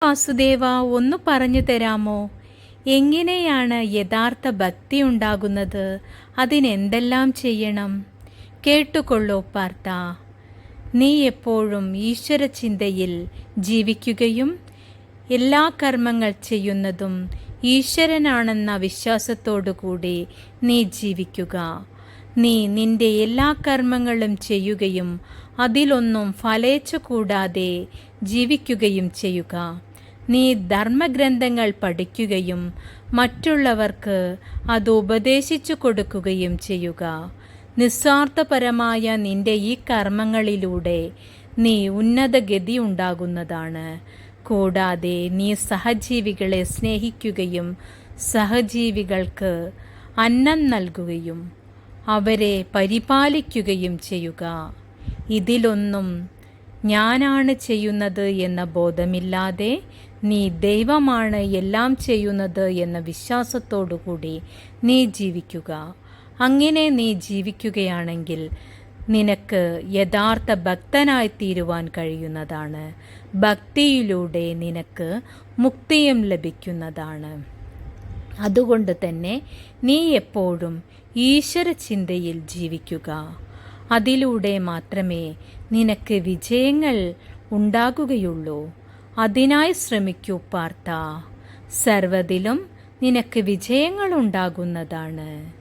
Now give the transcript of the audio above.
വാസുദേവ, ഒന്ന് പറഞ്ഞു തരാമോ? എങ്ങനെയാണ് യഥാർത്ഥ ഭക്തി ഉണ്ടാകുന്നത്? അതിനെന്തെല്ലാം ചെയ്യണം? കേട്ടുകൊള്ളൂ പാർത്ഥ. നീ എപ്പോഴും ഈശ്വരചിന്തയിൽ ജീവിക്കുകയും എല്ലാ കർമ്മങ്ങൾ ചെയ്യുന്നതും ഈശ്വരനാണെന്ന വിശ്വാസത്തോടുകൂടി നീ ജീവിക്കുക. നീ നിന്റെ എല്ലാ കർമ്മങ്ങളും ചെയ്യുകയും അതിലൊന്നും ഫലേച്ഛ കൂടാതെ ജീവിക്കുകയും ചെയ്യുക. നീ ധർമ്മഗ്രന്ഥങ്ങൾ പഠിക്കുകയും മറ്റുള്ളവർക്ക് അത് ഉപദേശിച്ചു കൊടുക്കുകയും ചെയ്യുക. നിസ്വാർത്ഥപരമായ നിന്റെ ഈ കർമ്മങ്ങളിലൂടെ നീ ഉന്നതഗതി ഉണ്ടാകുന്നതാണ്. കൂടാതെ നീ സഹജീവികളെ സ്നേഹിക്കുകയും സഹജീവികൾക്ക് അന്നം നൽകുകയും അവരെ പരിപാലിക്കുകയും ചെയ്യുക. ഇതിലൊന്നും ഞാനാണ് ചെയ്യുന്നത് എന്ന ബോധമില്ലാതെ നീ ദൈവമാണ് എല്ലാം ചെയ്യുന്നത് എന്ന വിശ്വാസത്തോടുകൂടി നീ ജീവിക്കുക. അങ്ങനെ നീ ജീവിക്കുകയാണെങ്കിൽ നിനക്ക് യഥാർത്ഥ ഭക്തനായിത്തീരുവാൻ കഴിയുന്നതാണ്. ഭക്തിയിലൂടെ നിനക്ക് മുക്തിയും ലഭിക്കുന്നതാണ്. അതുകൊണ്ട് തന്നെ നീ എപ്പോഴും ഈശ്വര ചിന്തയിൽ ജീവിക്കുക. അതിലൂടെ മാത്രമേ നിനക്ക് വിജയങ്ങൾ ഉണ്ടാകുകയുള്ളൂ. അതിനായി ശ്രമിക്കൂ പാർത്ഥ. സർവ്വതിലും നിനക്ക് വിജയങ്ങൾ ഉണ്ടാകുന്നതാണ്.